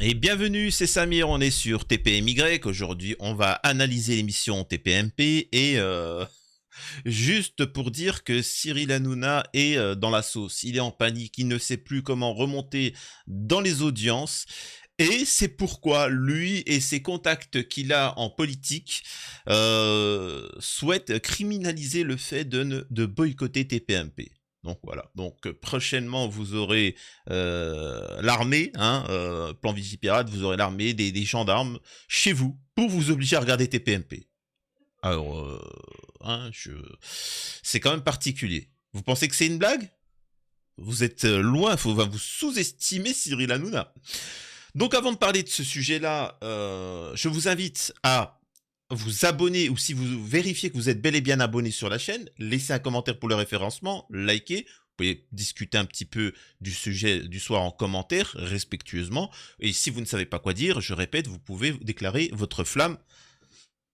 Et bienvenue, c'est Samir, on est sur TPMY. Aujourd'hui, on va analyser l'émission TPMP et juste pour dire que Cyril Hanouna est dans la sauce. Il est en panique, il ne sait plus comment remonter dans les audiences. Et c'est pourquoi lui et ses contacts qu'il a en politique souhaitent criminaliser le fait de boycotter TPMP. Donc voilà. Donc prochainement vous aurez l'armée, hein, plan Vigipirate, vous aurez l'armée, des gendarmes chez vous pour vous obliger à regarder TPMP. Alors, hein, c'est quand même particulier. Vous pensez que c'est une blague? Vous êtes loin, vous sous-estimer Cyril Hanouna. Donc avant de parler de ce sujet-là, je vous invite à vous abonner, ou si vous vérifiez que vous êtes bel et bien abonné sur la chaîne, laissez un commentaire pour le référencement, likez, vous pouvez discuter un petit peu du sujet du soir en commentaire, respectueusement, et si vous ne savez pas quoi dire, je répète, vous pouvez déclarer votre flamme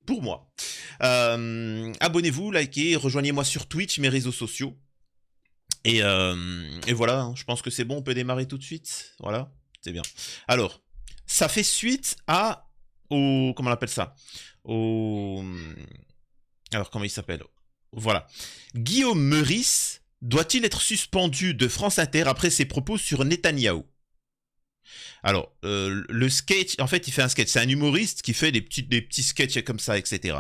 pour moi. Abonnez-vous, likez, rejoignez-moi sur Twitch, mes réseaux sociaux, et voilà, hein, je pense que c'est bon, on peut démarrer tout de suite, voilà, c'est bien. Alors, ça fait suite comment on appelle ça, alors comment il s'appelle, voilà. Guillaume Meurice doit-il être suspendu de France Inter après ses propos sur Netanyahou? Alors, le sketch, en fait, il fait un sketch. C'est un humoriste qui fait des petits sketchs comme ça, etc.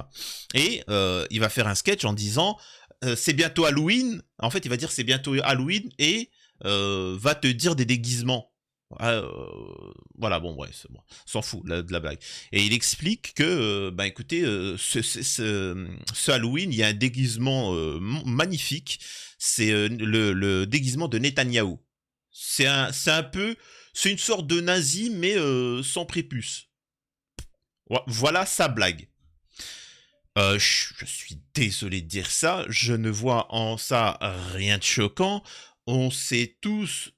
Et il va faire un sketch en disant c'est bientôt Halloween. En fait, il va dire c'est bientôt Halloween et va te dire des déguisements. Voilà, bon, bref, bon, s'en fout de la blague. Et il explique que, bah écoutez, ce Halloween, il y a un déguisement magnifique. C'est le déguisement de Netanyahou. C'est un peu, c'est une sorte de nazi, mais sans prépuce. Voilà sa blague. Je suis désolé de dire ça, je ne vois en ça rien de choquant. On sait tous,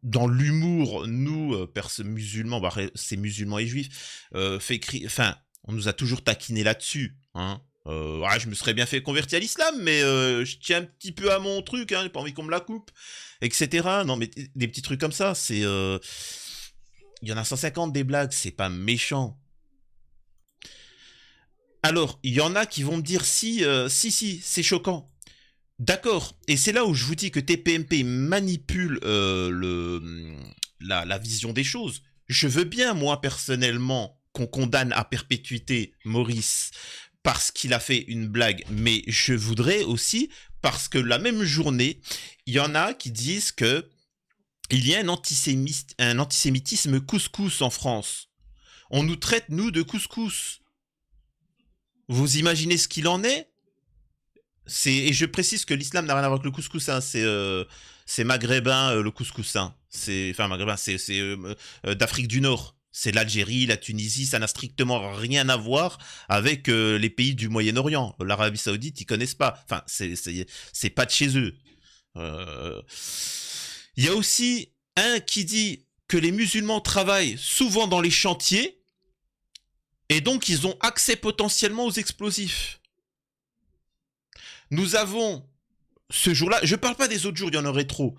dans l'humour, nous, musulmans, bah, c'est musulmans et juifs, enfin, on nous a toujours taquiné là-dessus, hein. Je me serais bien fait convertir à l'islam, mais je tiens un petit peu à mon truc, hein, j'ai pas envie qu'on me la coupe, etc. Non, mais des petits trucs comme ça, c'est... Il y en a 150 des blagues, c'est pas méchant. Alors, il y en a qui vont me dire si, c'est choquant. D'accord, et c'est là où je vous dis que TPMP manipule la vision des choses. Je veux bien, moi, personnellement, qu'on condamne à perpétuité Maurice parce qu'il a fait une blague, mais je voudrais aussi, parce que la même journée, il y en a qui disent que il y a un antisémitisme couscous en France. On nous traite, nous, de couscous. Vous imaginez ce qu'il en est? Et je précise que l'islam n'a rien à voir avec le couscous, hein, c'est maghrébin, le couscous, hein. Enfin maghrébin, c'est d'Afrique du Nord. C'est l'Algérie, la Tunisie, ça n'a strictement rien à voir avec les pays du Moyen-Orient. L'Arabie Saoudite, ils connaissent pas. Enfin, c'est pas de chez eux. Il y a aussi un qui dit que les musulmans travaillent souvent dans les chantiers et donc ils ont accès potentiellement aux explosifs. Nous avons, ce jour-là, je parle pas des autres jours, il y en aurait trop.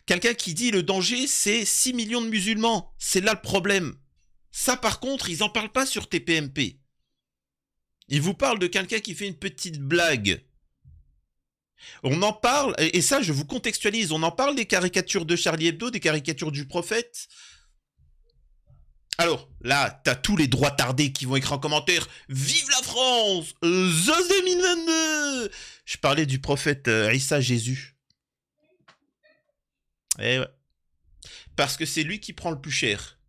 Quelqu'un qui dit le danger, c'est 6 millions de musulmans. C'est là le problème. Ça, par contre, ils en parlent pas sur TPMP. Ils vous parlent de quelqu'un qui fait une petite blague. On en parle, et ça, je vous contextualise, on en parle des caricatures de Charlie Hebdo, des caricatures du prophète. Alors, là, t'as tous les droits tardés qui vont écrire en commentaire « Vive la France Zos 2022 !» Je parlais du prophète Issa Jésus. Eh ouais. Parce que c'est lui qui prend le plus cher.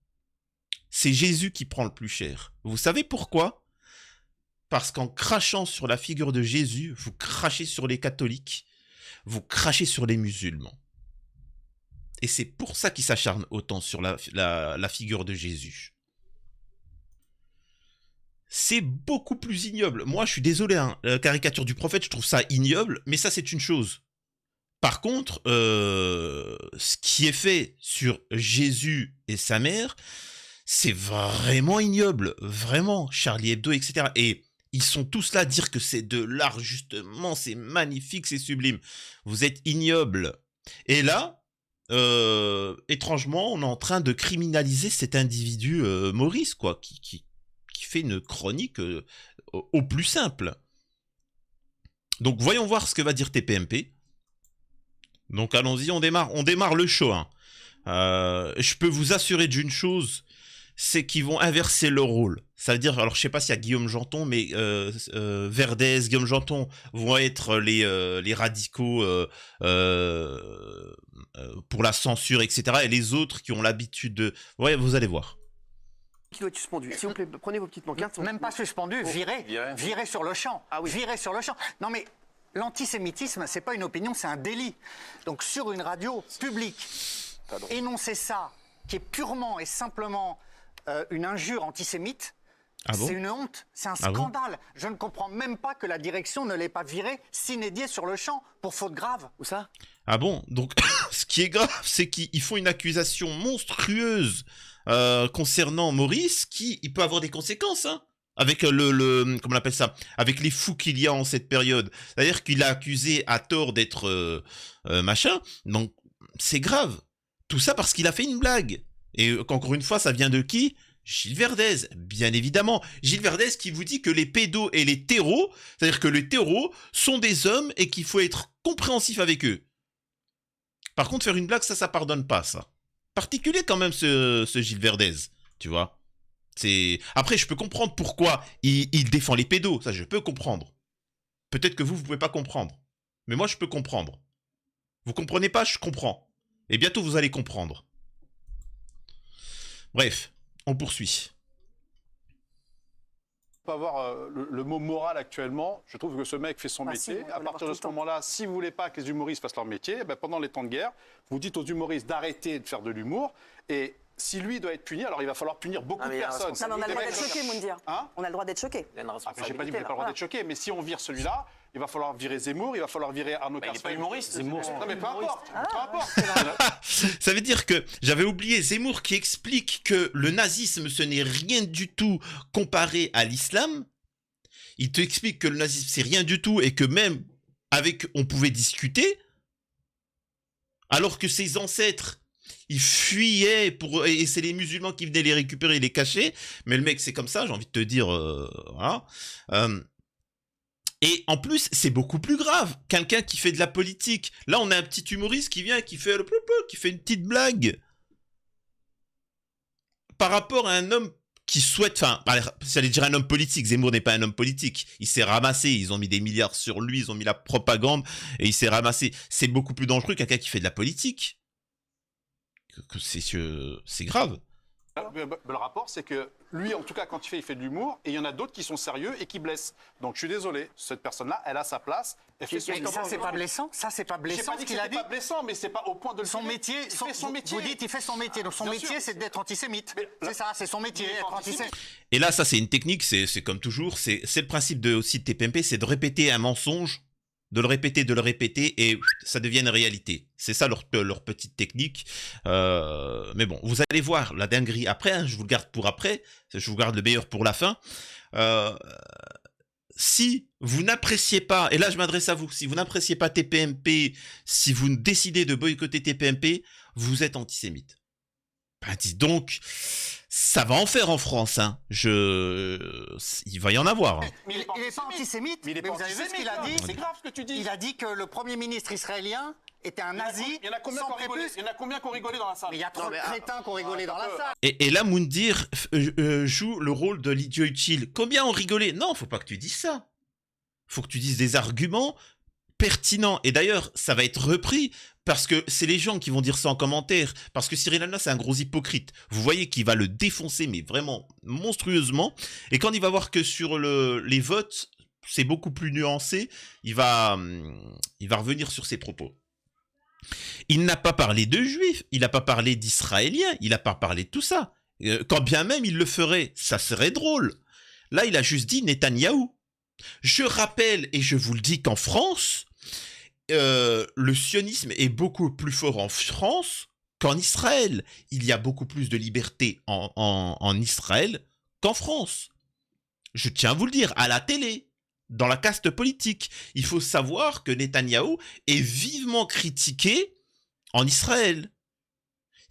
C'est Jésus qui prend le plus cher. Vous savez pourquoi? Parce qu'en crachant sur la figure de Jésus, vous crachez sur les catholiques, vous crachez sur les musulmans. Et c'est pour ça qu'il s'acharne autant sur la figure de Jésus. C'est beaucoup plus ignoble. Moi, je suis désolé, hein, la caricature du prophète, je trouve ça ignoble, mais ça, c'est une chose. Par contre, ce qui est fait sur Jésus et sa mère, c'est vraiment ignoble. Vraiment, Charlie Hebdo, etc. Et ils sont tous là à dire que c'est de l'art, justement, c'est magnifique, c'est sublime. Vous êtes ignoble. Et là, étrangement, on est en train de criminaliser cet individu Maurice, quoi, qui fait une chronique au plus simple. Donc voyons voir ce que va dire TPMP. Donc allons-y, on démarre le show. Hein. Je peux vous assurer d'une chose, c'est qu'ils vont inverser leur rôle. Ça veut dire, alors je sais pas s'il y a Guillaume Janton, mais Verdez, Guillaume Janton vont être les radicaux pour la censure, etc. Et les autres qui ont l'habitude de... Ouais, vous allez voir. Qui doit être suspendu. S'il vous plaît, prenez vos petites pancartes. Même pas suspendu, viré sur le champ. Ah oui. Viré sur le champ. Non mais l'antisémitisme, c'est pas une opinion, c'est un délit. Donc sur une radio publique, énoncer ça, qui est purement et simplement une injure antisémite, Ah bon? c'est une honte, c'est un Ah bon? scandale. Je ne comprends même pas que la direction ne l'ait pas viré, s'inédié sur le champ, pour faute grave. Où ça? Ah bon? Donc, ce qui est grave, c'est qu'ils font une accusation monstrueuse concernant Maurice, il peut avoir des conséquences, hein, avec comment on appelle ça? Avec les fous qu'il y a en cette période. C'est-à-dire qu'il a accusé à tort d'être machin, donc c'est grave. Tout ça parce qu'il a fait une blague. Et encore une fois, ça vient de qui? Gilles Verdez, bien évidemment. Gilles Verdez qui vous dit que les pédos et les terreaux, c'est-à-dire que les terreaux sont des hommes et qu'il faut être compréhensif avec eux. Par contre, faire une blague, ça pardonne pas, ça. Particulier quand même, ce Gilles Verdez, tu vois. Après, je peux comprendre pourquoi il défend les pédos, ça je peux comprendre. Peut-être que vous pouvez pas comprendre. Mais moi, je peux comprendre. Vous comprenez pas, je comprends. Et bientôt, vous allez comprendre. Bref, on poursuit. Pas avoir le mot moral actuellement. Je trouve que ce mec fait son métier. Si, à partir de ce moment-là, si vous voulez pas que les humoristes fassent leur métier, eh ben, pendant les temps de guerre, vous dites aux humoristes d'arrêter de faire de l'humour. Et si lui doit être puni, alors il va falloir punir beaucoup de personnes. Non, mais on a le droit d'être choqué, Moundir. Hein? On a le droit d'être choqué. Il y a une Après, j'ai pas dit que vous responsabilité. n'avez pas le droit d'être choqué, mais si on vire celui-là, il va falloir virer Zemmour, il va falloir virer Arnaud Carson. Il n'est pas humoriste, Zemmour. Non, mais peu importe. Peu importe. Ça veut dire que j'avais oublié Zemmour qui explique que le nazisme, ce n'est rien du tout comparé à l'islam. Il te explique que le nazisme, c'est rien du tout et que même avec, on pouvait discuter. Alors que ses ancêtres, ils fuyaient et c'est les musulmans qui venaient les récupérer et les cacher. Mais le mec, c'est comme ça, j'ai envie de te dire, voilà. Et en plus, c'est beaucoup plus grave. Quelqu'un qui fait de la politique. Là, on a un petit humoriste qui vient, qui fait une petite blague. Par rapport à un homme qui souhaite... Enfin, j'allais dire un homme politique. Zemmour n'est pas un homme politique. Il s'est ramassé. Ils ont mis des milliards sur lui. Ils ont mis la propagande. Et il s'est ramassé. C'est beaucoup plus dangereux qu'un quelqu'un qui fait de la politique. C'est grave. Le rapport, c'est que lui, en tout cas, quand il fait de l'humour, et il y en a d'autres qui sont sérieux et qui blessent. Donc, je suis désolé, cette personne-là, elle a sa place. Elle fait son Ça, c'est pas blessant. Ça, c'est pas J'ai blessant pas dit ce que qu'il a c'était dit. pas blessant, mais c'est pas au point de le Son virer. métier, Il fait son métier. vous dites, il fait son métier. Donc son Bien métier, sûr. c'est d'être antisémite. Mais C'est ça, c'est son métier, il est être pas antisémite. Et là, ça, c'est une technique. C'est comme toujours. C'est le principe aussi de TPMP. C'est de répéter un mensonge. De le répéter, et ça devient une réalité. C'est ça leur petite technique. Mais bon, vous allez voir la dinguerie après, hein, je vous le garde pour après, je vous garde le meilleur pour la fin. Si vous n'appréciez pas, et là je m'adresse à vous, si vous n'appréciez pas TPMP, si vous décidez de boycotter TPMP, vous êtes antisémite. Ben, dis donc, ça va en faire en France, hein. Il va y en avoir. Hein. Il n'est pas antisémite, Mais il est mais pas vous avez vu ce qu'il a antisémite, dit? c'est grave ce que tu dis. Il a dit que le Premier ministre israélien était un nazi Il y en a combien sans qui ont rigolé? prépuce. Il y en a combien qui ont rigolé dans la salle? Mais il y a trop de crétins qui ont rigolé dans la salle. Et là, Moundir joue le rôle de l'idiot utile. Combien ont rigolé? Non, faut pas que tu dises ça. Faut que tu dises des arguments pertinents. Et d'ailleurs, ça va être repris parce que c'est les gens qui vont dire ça en commentaire. Parce que Cyril Hanouna, c'est un gros hypocrite. Vous voyez qu'il va le défoncer, mais vraiment monstrueusement. Et quand il va voir que sur les votes, c'est beaucoup plus nuancé, il va revenir sur ses propos. Il n'a pas parlé de juifs, il n'a pas parlé d'israéliens, il n'a pas parlé de tout ça. Quand bien même il le ferait, ça serait drôle. Là, il a juste dit Netanyahou. Je rappelle, et je vous le dis qu'en France, le sionisme est beaucoup plus fort en France qu'en Israël. Il y a beaucoup plus de liberté en Israël qu'en France. Je tiens à vous le dire, à la télé, dans la caste politique. Il faut savoir que Netanyahou est vivement critiqué en Israël.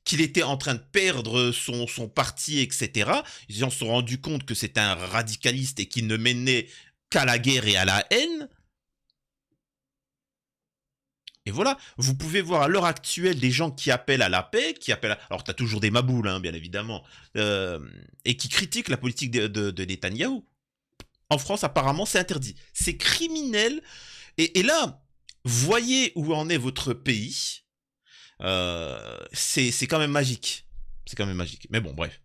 qu'il était en train de perdre son parti, etc. Ils en sont rendus compte que c'était un radicaliste et qu'il ne menait qu'à la guerre et à la haine. Et voilà, vous pouvez voir à l'heure actuelle des gens qui appellent à la paix, alors t'as toujours des maboules, hein, bien évidemment, et qui critiquent la politique de Netanyahou. En France, apparemment, c'est interdit. C'est criminel. Et là, voyez où en est votre pays. C'est quand même magique. C'est quand même magique. Mais bon, bref.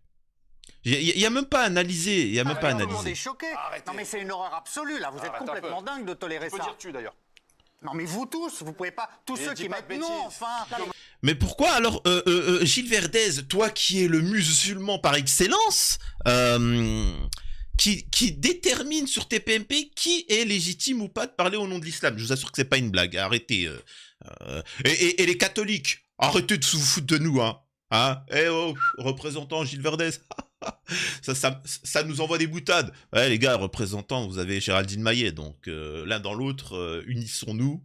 Il n'y a même pas à analyser. Il y a même pas à Tout le monde analyser. est choqué. Arrêtez. Non mais c'est une horreur absolue là. Vous êtes Arrête un complètement peu. dingue de tolérer Faut ça. dire tu d'ailleurs. Non mais vous tous, vous pouvez pas. Tous Et ceux dis qui pas de mettent non, bêtises. enfin. Mais pourquoi alors, Gilles Verdez, toi qui es le musulman par excellence, qui détermine sur TPMP qui est légitime ou pas de parler au nom de l'islam? Je vous assure que c'est pas une blague. Arrêtez. Et les catholiques, arrêtez de vous foutre de nous, hein. Eh oh, représentant Gilles Verdez. ça nous envoie des boutades. Ouais, les gars, représentants, vous avez Géraldine Maillet, donc l'un dans l'autre, unissons-nous.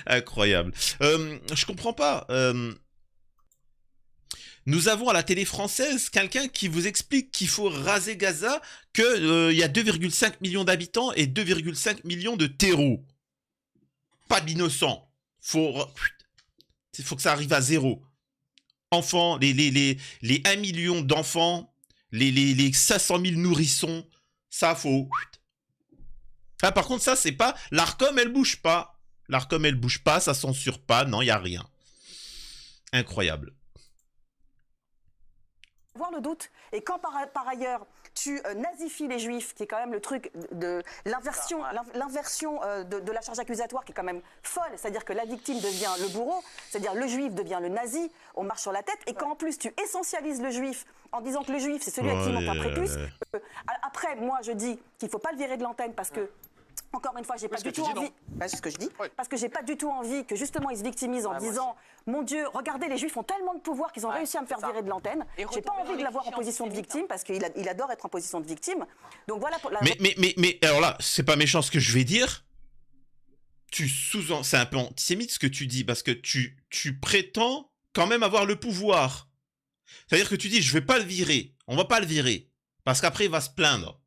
Incroyable. Je comprends pas. Nous avons à la télé française quelqu'un qui vous explique qu'il faut raser Gaza, qu'il y a 2,5 millions d'habitants et 2,5 millions de terreaux. Pas d'innocents. Faut que ça arrive à zéro. Enfants, les 1 million d'enfants, les 500 000 nourrissons, ça faut... Ah, par contre, ça, c'est pas... L'Arcom, elle bouge pas. L'Arcom, elle bouge pas, ça censure pas, non, il y a rien. Incroyable. Avoir le doute. Et quand par ailleurs tu nazifies les juifs, qui est quand même le truc de l'inversion de la charge accusatoire qui est quand même folle, c'est-à-dire que la victime devient le bourreau, c'est-à-dire le juif devient le nazi, on marche sur la tête, et quand en plus tu essentialises le juif en disant que le juif c'est celui à qui monte un prépuce, après moi je dis qu'il ne faut pas le virer de l'antenne parce que encore une fois, j'ai pas du tout envie. Bah, c'est ce que je dis. Oui. Parce que j'ai pas du tout envie que justement ils se victimisent en disant mon Dieu, regardez, les Juifs ont tellement de pouvoir qu'ils ont réussi à me faire virer de l'antenne. J'ai pas envie de l'avoir en position de victime parce qu'il adore être en position de victime. Donc voilà. Pour la... Mais alors là, c'est pas méchant ce que je vais dire. C'est un peu antisémite ce que tu dis parce que tu prétends quand même avoir le pouvoir. C'est-à-dire que tu dis je vais pas le virer. On va pas le virer parce qu'après il va se plaindre.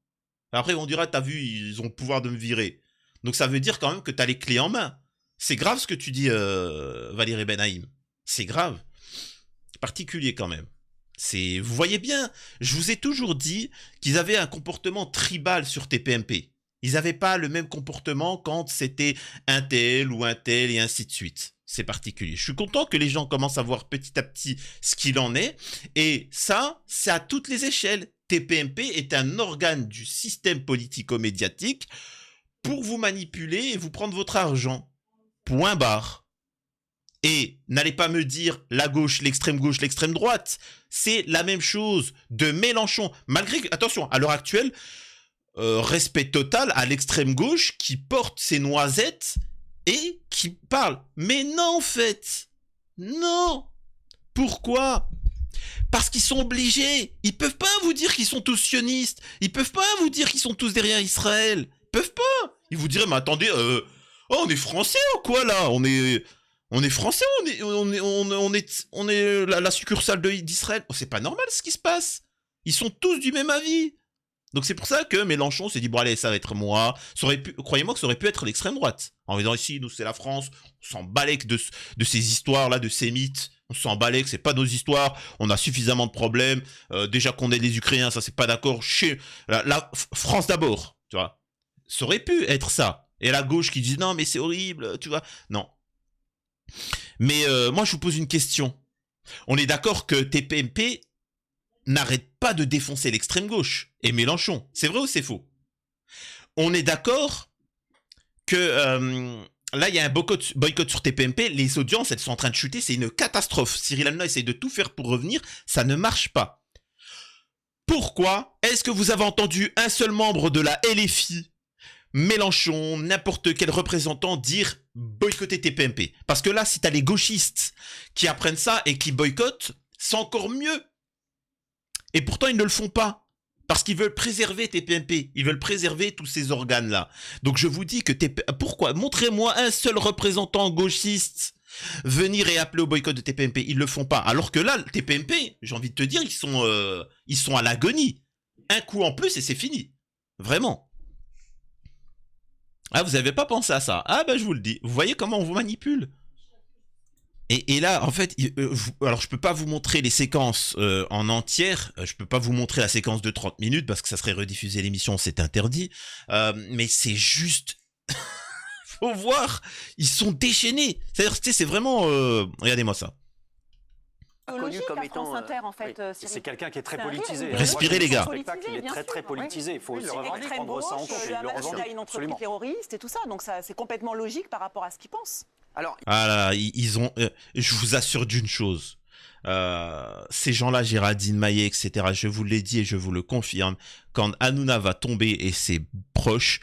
Après, on dira, t'as vu, ils ont le pouvoir de me virer. Donc, ça veut dire quand même que t'as les clés en main. C'est grave ce que tu dis, Valérie Benahim. C'est grave. Particulier quand même. Vous voyez bien, je vous ai toujours dit qu'ils avaient un comportement tribal sur TPMP. Ils n'avaient pas le même comportement quand c'était un tel ou un tel et ainsi de suite. C'est particulier. Je suis content que les gens commencent à voir petit à petit ce qu'il en est. Et ça, c'est à toutes les échelles. TPMP est un organe du système politico-médiatique pour vous manipuler et vous prendre votre argent. Point barre. Et n'allez pas me dire la gauche, l'extrême droite. C'est la même chose de Mélenchon. Malgré que, attention, à l'heure actuelle, respect total à l'extrême gauche qui porte ses noisettes et qui parle. Mais non, en fait. Non. Pourquoi ? Parce qu'ils sont obligés. Ils peuvent pas vous dire qu'ils sont tous sionistes. Ils peuvent pas vous dire qu'ils sont tous derrière Israël. Ils peuvent pas. Ils vous diraient, mais attendez, on est français ou quoi là ? On est français, on est la succursale d'Israël. Oh, c'est pas normal ce qui se passe. Ils sont tous du même avis. Donc c'est pour ça que Mélenchon s'est dit, bon allez, ça va être moi. Croyez-moi que ça aurait pu être l'extrême droite. En disant ici, nous c'est la France, on s'en balèque de ces histoires-là, de ces mythes. On s'en balèque, c'est pas nos histoires, on a suffisamment de problèmes. Déjà qu'on aide les Ukrainiens, ça c'est pas d'accord. La France d'abord, tu vois. Ça aurait pu être ça. Et la gauche qui dit non mais c'est horrible, tu vois. Non. Mais moi je vous pose une question. On est d'accord que TPMP n'arrête pas de défoncer l'extrême gauche et Mélenchon. C'est vrai ou c'est faux? On est d'accord que là, il y a un boycott sur TPMP. Les audiences, elles sont en train de chuter. C'est une catastrophe. Cyril Hanouna essaie de tout faire pour revenir. Ça ne marche pas. Pourquoi est-ce que vous avez entendu un seul membre de la LFI, Mélenchon, n'importe quel représentant dire boycotter TPMP? Parce que là, si t'as les gauchistes qui apprennent ça et qui boycottent, c'est encore mieux. Et pourtant, ils ne le font pas. Parce qu'ils veulent préserver TPMP. Ils veulent préserver tous ces organes-là. Donc je vous dis que pourquoi? Montrez-moi un seul représentant gauchiste venir et appeler au boycott de TPMP. Ils le font pas. Alors que là, le TPMP, j'ai envie de te dire, ils sont à l'agonie. Un coup en plus et c'est fini. Vraiment. Ah, vous avez pas pensé à ça? Ah, je vous le dis. Vous voyez comment on vous manipule? Et là, en fait, alors je peux pas vous montrer les séquences en entière. Je peux pas vous montrer la séquence de 30 minutes parce que ça serait rediffuser l'émission, c'est interdit. Mais c'est juste... Faut voir, ils sont déchaînés. C'est-à-dire, c'est vraiment... regardez-moi ça. Connu comme étant. France Inter, en fait, C'est quelqu'un qui est très C'est un politisé. rire. Respirez, les gars. Le spectacle, il est très très politisé. Il faut aussi extrême prendre ça en gauche, compte. le Hamas a une entreprise Absolument. terroriste et tout ça, donc ça c'est complètement logique par rapport à ce qu'ils pensent. Alors, Ah là, ils ont... je vous assure d'une chose. Ces gens-là, Géraldine Maillet, etc., je vous l'ai dit et je vous le confirme, quand Hanouna va tomber et ses proches,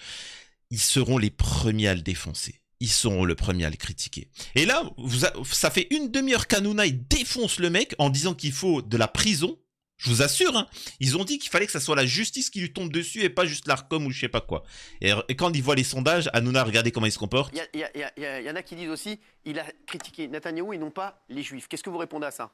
ils seront les premiers à le défoncer. Ils seront le premier à le critiquer. Et là, ça fait une demi-heure qu'Hanouna il défonce le mec en disant qu'il faut de la prison. Je vous assure, hein, ils ont dit qu'il fallait que ça soit la justice qui lui tombe dessus et pas juste l'Arcom ou je sais pas quoi. Et quand ils voient les sondages, Hanouna, regardez comment il se comporte. il y en a qui disent aussi, il a critiqué Netanyahou et non pas les Juifs. Qu'est-ce que vous répondez à ça?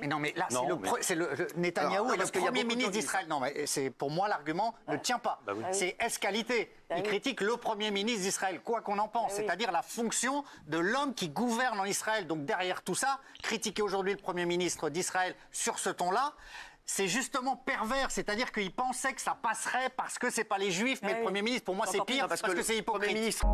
Mais non, mais là, Non, c'est le Netanyahou Alors, est parce le qu'il y a Premier beaucoup de ministre gens qui d'Israël. Non, mais c'est pour moi l'argument ne tient pas. Bah oui. C'est escalité. Il critique le Premier ministre d'Israël, quoi qu'on en pense, c'est-à-dire la fonction de l'homme qui gouverne en Israël. Donc derrière tout ça, critiquer aujourd'hui le Premier ministre d'Israël sur ce ton-là, c'est justement pervers, c'est-à-dire qu'il pensait que ça passerait parce que c'est pas les Juifs, mais le Premier ministre. Pour moi, c'est pire parce que c'est hypocrite. Premier ministre.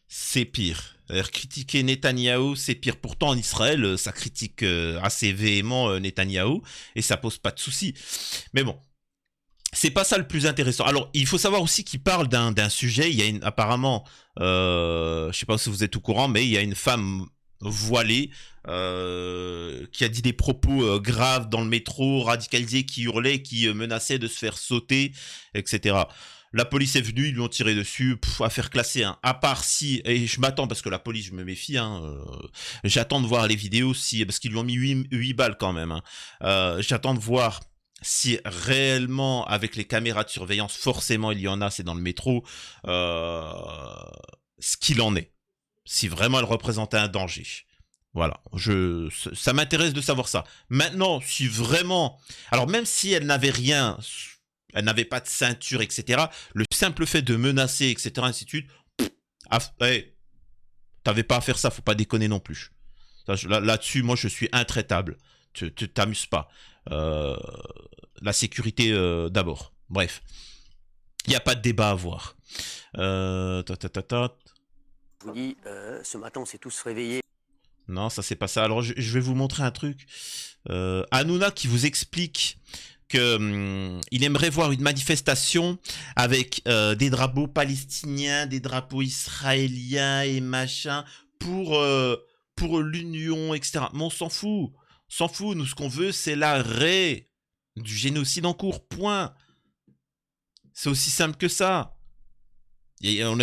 C'est pire. C'est-à-dire, critiquer Netanyahou, c'est pire. Pourtant, en Israël, ça critique assez véhément Netanyahou et ça pose pas de soucis. Mais bon, c'est pas ça le plus intéressant. Alors, il faut savoir aussi qu'il parle d'un sujet. Il y a apparemment, je sais pas si vous êtes au courant, mais il y a une femme voilée qui a dit des propos graves dans le métro, radicalisée, qui hurlait, qui menaçait de se faire sauter, etc. La police est venue, ils lui ont tiré dessus, affaire classée. Hein. À part si, et je m'attends parce que la police, je me méfie, hein, j'attends de voir les vidéos si, parce qu'ils lui ont mis 8 balles quand même. Hein. J'attends de voir si réellement, avec les caméras de surveillance, forcément il y en a, c'est dans le métro, ce qu'il en est. Si vraiment elle représentait un danger. Voilà, ça m'intéresse de savoir ça. Maintenant, si vraiment... Alors même si elle n'avait rien... Elle n'avait pas de ceinture, etc. Le simple fait de menacer, etc., ainsi de suite, t'avais pas à faire ça, faut pas déconner non plus. Là-dessus, moi, je suis intraitable. Tu t'amuses pas. La sécurité d'abord. Bref. Il n'y a pas de débat à avoir. Je vous dis, ce matin, on s'est tous réveillés. Non, ça c'est pas ça. Alors, je vais vous montrer un truc. Hanouna qui vous explique que il aimerait voir une manifestation avec des drapeaux palestiniens, des drapeaux israéliens et machin pour l'union, etc. Mais on s'en fout. On s'en fout. Nous, ce qu'on veut, c'est l'arrêt du génocide en cours. Point. C'est aussi simple que ça. Il y en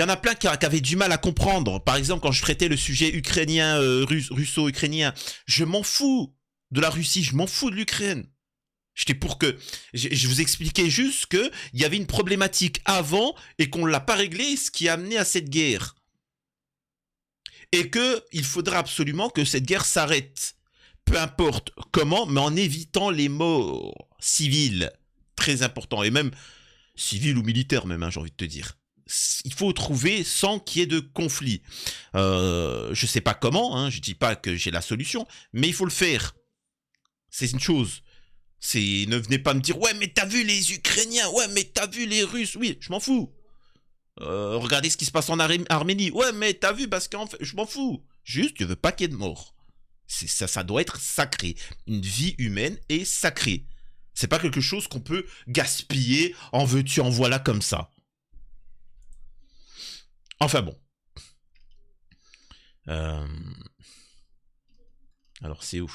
a plein qui avaient du mal à comprendre. Par exemple, quand je traitais le sujet ukrainien, russo-ukrainien, je m'en fous de la Russie, je m'en fous de l'Ukraine. J'étais pour que... Je vous expliquais juste qu'il y avait une problématique avant et qu'on ne l'a pas réglée, ce qui a amené à cette guerre. Et qu'il faudra absolument que cette guerre s'arrête. Peu importe comment, mais en évitant les morts civils. Très important. Et même civils ou militaires même, hein, j'ai envie de te dire. Il faut trouver sans qu'il y ait de conflit. Je sais pas comment, hein, je dis pas que j'ai la solution, mais il faut le faire. C'est une chose. Ne venez pas me dire, ouais, mais t'as vu les Ukrainiens, ouais, mais t'as vu les Russes. Oui, je m'en fous. Regardez ce qui se passe en Arménie. Ouais, mais t'as vu, parce qu'en fait, je m'en fous. Juste, je veux pas qu'il y ait de morts. Ça doit être sacré. Une vie humaine est sacrée. C'est pas quelque chose qu'on peut gaspiller, en veux-tu, en voilà comme ça. Enfin bon. Alors c'est où?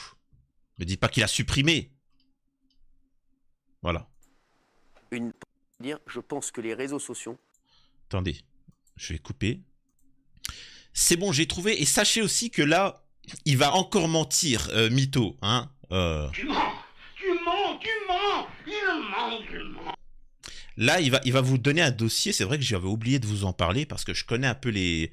Me dis pas qu'il a supprimé. Voilà. Je pense que les réseaux sociaux... Attendez, je vais couper. C'est bon, j'ai trouvé. Et sachez aussi que là, il va encore mentir, mytho. Hein, Tu mens, il ment. Là, il va vous donner un dossier. C'est vrai que j'avais oublié de vous en parler parce que je connais un peu les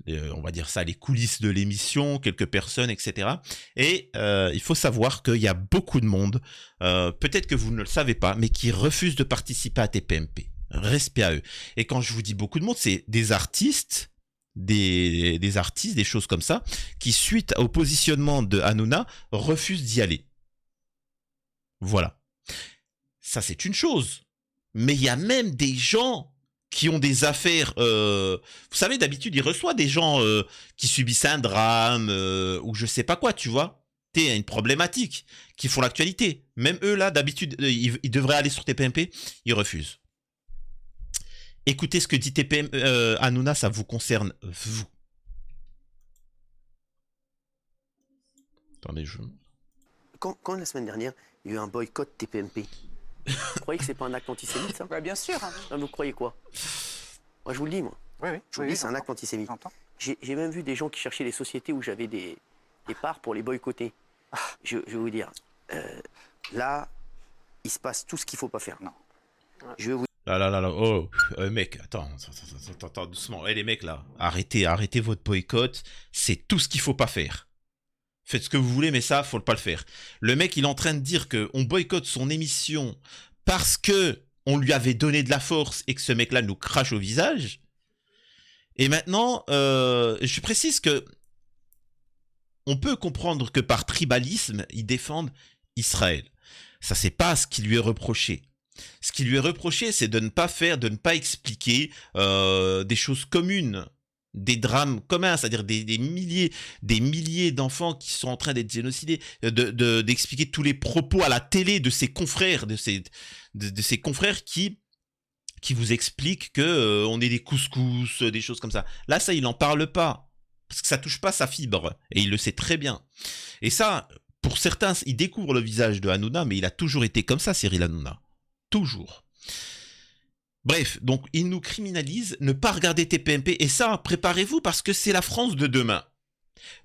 on va dire ça, les coulisses de l'émission, quelques personnes, etc. Et il faut savoir qu'il y a beaucoup de monde, peut-être que vous ne le savez pas, mais qui refusent de participer à TPMP. Respect à eux. Et quand je vous dis beaucoup de monde, c'est des artistes, des artistes, des choses comme ça, qui suite au positionnement de Hanouna, refusent d'y aller. Voilà. Ça, c'est une chose. Mais il y a même des gens qui ont des affaires... vous savez, d'habitude, il reçoit des gens qui subissent un drame ou je sais pas quoi, tu vois. T'es une problématique, qui font l'actualité. Même eux, là, d'habitude, ils devraient aller sur TPMP, ils refusent. Écoutez ce que dit Hanouna, ça vous concerne, vous. Attendez, Quand la semaine dernière, il y a eu un boycott TPMP, vous croyez que c'est pas un acte antisémite, ça? Bien sûr. Non, vous croyez quoi? Moi, je vous le dis, moi. Oui, oui. Je vous le dis, c'est un acte antisémite. J'ai même vu des gens qui cherchaient les sociétés où j'avais des parts pour les boycotter. Je vais vous dire, là, il se passe tout ce qu'il faut pas faire. Non. Je vais vous Là, oh, mec, attends, doucement. Les mecs, là, arrêtez votre boycott. C'est tout ce qu'il faut pas faire. Faites ce que vous voulez, mais ça, faut pas le faire. Le mec, il est en train de dire qu'on boycotte son émission parce que on lui avait donné de la force et que ce mec-là nous crache au visage. Et maintenant, je précise que on peut comprendre que par tribalisme, ils défendent Israël. Ça, c'est pas ce qui lui est reproché. Ce qui lui est reproché, c'est de ne pas expliquer des choses communes, des drames communs, c'est-à-dire des milliers d'enfants qui sont en train d'être génocidés, d'expliquer tous les propos à la télé de ses confrères, de ses confrères qui vous expliquent que on est des couscous, des choses comme ça. Là, ça, il n'en parle pas. Parce que ça touche pas sa fibre. Et il le sait très bien. Et ça, pour certains, ils découvrent le visage de Hanouna, mais il a toujours été comme ça, Cyril Hanouna. Toujours. Bref, donc il nous criminalise, ne pas regarder TPMP, et ça, préparez-vous parce que c'est la France de demain.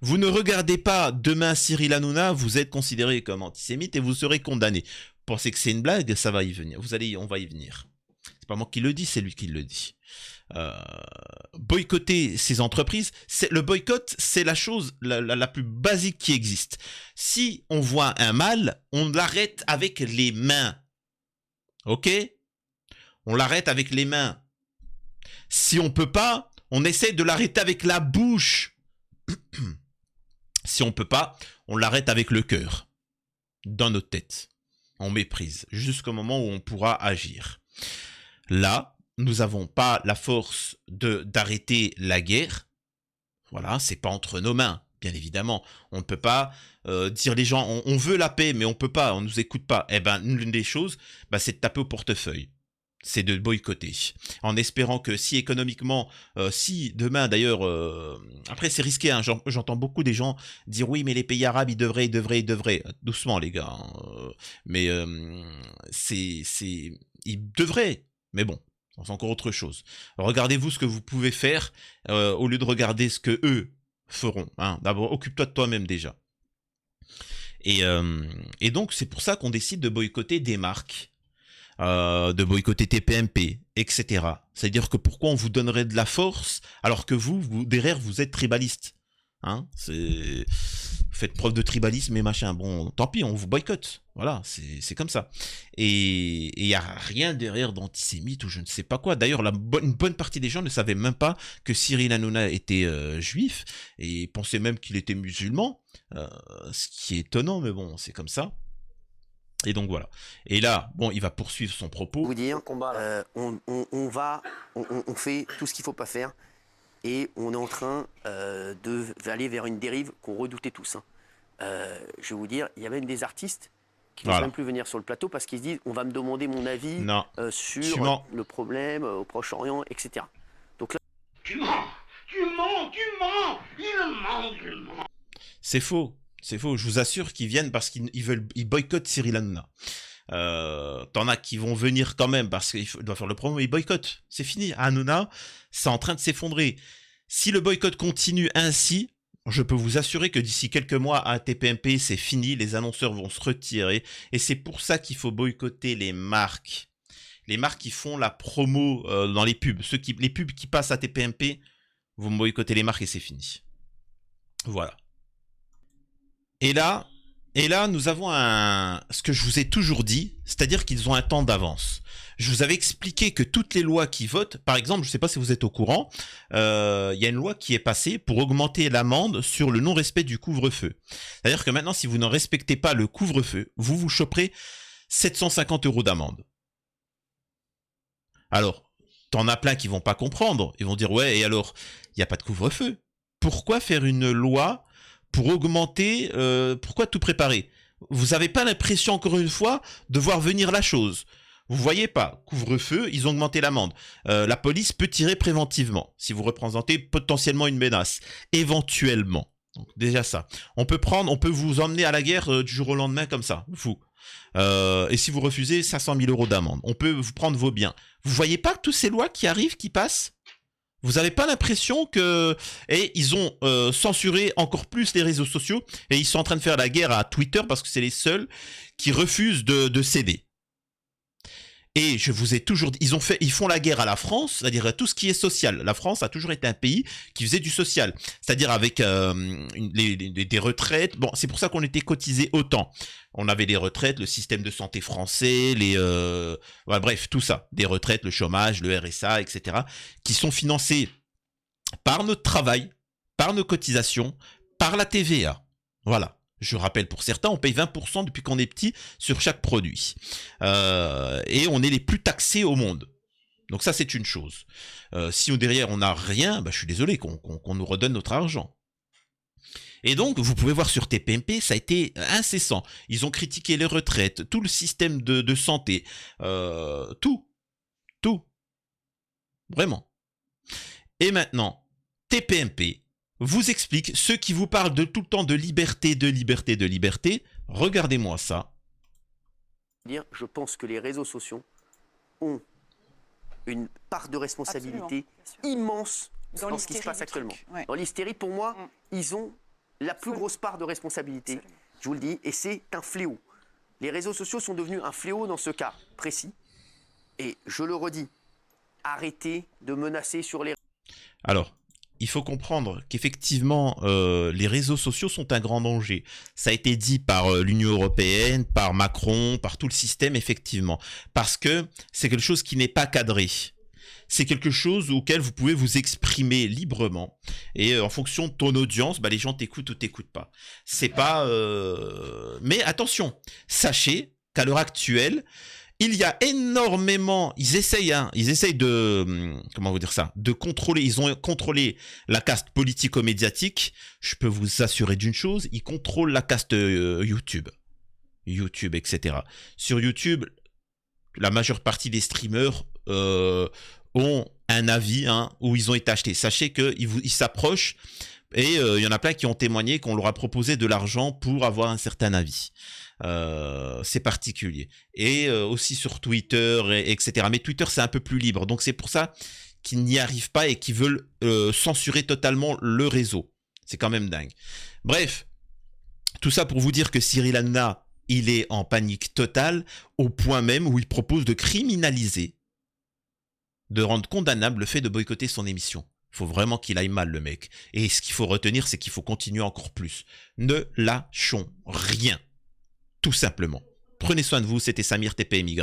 Vous ne regardez pas demain Cyril Hanouna, vous êtes considéré comme antisémite et vous serez condamné. Pensez que c'est une blague, ça va y venir. On va y venir. C'est pas moi qui le dis, c'est lui qui le dit. Boycotter ces entreprises, le boycott, c'est la chose la plus basique qui existe. Si on voit un mal, on l'arrête avec les mains. Ok? On l'arrête avec les mains. Si on peut pas, on essaie de l'arrêter avec la bouche. Si on peut pas, on l'arrête avec le cœur. Dans notre tête. On méprise. Jusqu'au moment où on pourra agir. Là, nous n'avons pas la force d'arrêter la guerre. Voilà, c'est pas entre nos mains. Bien évidemment, on ne peut pas dire les gens, on veut la paix, mais on peut pas, on nous écoute pas. Eh ben, l'une des choses, c'est de taper au portefeuille. C'est de boycotter. En espérant que si économiquement, si demain d'ailleurs, après c'est risqué, hein, j'entends beaucoup des gens dire oui, mais les pays arabes, ils devraient. Doucement les gars. Mais ils devraient. Mais bon, c'est encore autre chose. Regardez-vous ce que vous pouvez faire au lieu de regarder ce que eux feront. Hein. D'abord, occupe-toi de toi-même déjà. Et donc, c'est pour ça qu'on décide de boycotter des marques, de boycotter TPMP, etc. C'est-à-dire que pourquoi on vous donnerait de la force alors que vous derrière, vous êtes tribaliste. Hein, faites preuve de tribalisme et machin. Bon, tant pis, on vous boycotte. Voilà, c'est comme ça. Et il n'y a rien derrière d'antisémite ou je ne sais pas quoi. D'ailleurs, une bonne partie des gens ne savaient même pas que Cyril Hanouna était juif et pensaient même qu'il était musulman. Ce qui est étonnant, mais bon, c'est comme ça. Et donc voilà. Et là, bon, il va poursuivre son propos. Vous dire, on fait tout ce qu'il ne faut pas faire. Et on est en train d'aller vers une dérive qu'on redoutait tous. Hein. Je vais vous dire, il y a même des artistes qui ne veulent même plus venir sur le plateau parce qu'ils se disent on va me demander mon avis sur le problème au Proche-Orient, etc. Donc là... Tu mens, il ment. C'est faux, je vous assure qu'ils viennent parce qu'ils boycottent Cyril Hanouna. T'en as qui vont venir quand même parce qu'il doit faire le promo, ils boycottent. C'est fini. Hanouna, c'est en train de s'effondrer. Si le boycott continue ainsi, je peux vous assurer que d'ici quelques mois à TPMP, c'est fini. Les annonceurs vont se retirer. Et c'est pour ça qu'il faut boycotter les marques. Les marques qui font la promo dans les pubs. Les pubs qui passent à TPMP, Vous me boycottez les marques et c'est fini. Voilà. Et là, nous avons ce que je vous ai toujours dit, c'est-à-dire qu'ils ont un temps d'avance. Je vous avais expliqué que toutes les lois qui votent, par exemple, je ne sais pas si vous êtes au courant, il y a une loi qui est passée pour augmenter l'amende sur le non-respect du couvre-feu. C'est-à-dire que maintenant, si vous ne respectez pas le couvre-feu, vous choperez 750 € d'amende. Alors, t'en as plein qui vont pas comprendre. Ils vont dire, ouais, et alors, il n'y a pas de couvre-feu. Pourquoi faire une loi pour augmenter, pourquoi tout préparer? Vous n'avez pas l'impression, encore une fois, de voir venir la chose. Vous voyez pas, couvre-feu, ils ont augmenté l'amende. La police peut tirer préventivement, si vous représentez potentiellement une menace, éventuellement. Donc déjà ça. On peut vous emmener à la guerre du jour au lendemain comme ça, fou. Et si vous refusez, 500 000 € d'amende. On peut vous prendre vos biens. Vous voyez pas toutes ces lois qui arrivent, qui passent? Vous n'avez pas l'impression que... Et ils ont censuré encore plus les réseaux sociaux et ils sont en train de faire la guerre à Twitter parce que c'est les seuls qui refusent de céder. Et je vous ai toujours dit, ils font la guerre à la France, c'est-à-dire à tout ce qui est social. La France a toujours été un pays qui faisait du social, c'est-à-dire avec des retraites. Bon, c'est pour ça qu'on était cotisé autant. On avait les retraites, le système de santé français, voilà, bref, tout ça. Des retraites, le chômage, le RSA, etc. qui sont financés par notre travail, par nos cotisations, par la TVA. Voilà. Je rappelle, pour certains, on paye 20% depuis qu'on est petit sur chaque produit. Et on est les plus taxés au monde. Donc ça, c'est une chose. Si derrière, on n'a rien, je suis désolé qu'on nous redonne notre argent. Et donc, vous pouvez voir sur TPMP, ça a été incessant. Ils ont critiqué les retraites, tout le système de santé, tout. Vraiment. Et maintenant, TPMP vous explique, ceux qui vous parlent de tout le temps de liberté, regardez-moi ça. Je pense que les réseaux sociaux ont une part de responsabilité immense dans ce qui se passe actuellement. Ouais. Dans l'hystérie, pour moi, ils ont la plus grosse part de responsabilité, je vous le dis, et c'est un fléau. Les réseaux sociaux sont devenus un fléau dans ce cas précis. Et je le redis, arrêtez de menacer sur les... Alors, il faut comprendre qu'effectivement, les réseaux sociaux sont un grand danger. Ça a été dit par l'Union européenne, par Macron, par tout le système, effectivement. Parce que c'est quelque chose qui n'est pas cadré. C'est quelque chose auquel vous pouvez vous exprimer librement. Et en fonction de ton audience, les gens t'écoutent ou t'écoutent pas. C'est pas... Mais attention, sachez qu'à l'heure actuelle, il y a énormément, ils essayent de, comment vous dire ça, de contrôler, ils ont contrôlé la caste politico-médiatique. Je peux vous assurer d'une chose, ils contrôlent la caste YouTube, etc. Sur YouTube, la majeure partie des streamers ont un avis où ils ont été achetés. Sachez qu'ils s'approchent et il y en a plein qui ont témoigné qu'on leur a proposé de l'argent pour avoir un certain avis. C'est particulier. Et aussi sur Twitter, etc. Mais Twitter, c'est un peu plus libre. Donc, c'est pour ça qu'ils n'y arrivent pas et qu'ils veulent censurer totalement le réseau. C'est quand même dingue. Bref, tout ça pour vous dire que Cyril Hanouna, il est en panique totale au point même où il propose de criminaliser, de rendre condamnable le fait de boycotter son émission. Il faut vraiment qu'il aille mal, le mec. Et ce qu'il faut retenir, c'est qu'il faut continuer encore plus. Ne lâchons rien. Tout simplement. Prenez soin de vous, c'était Samir TPMY.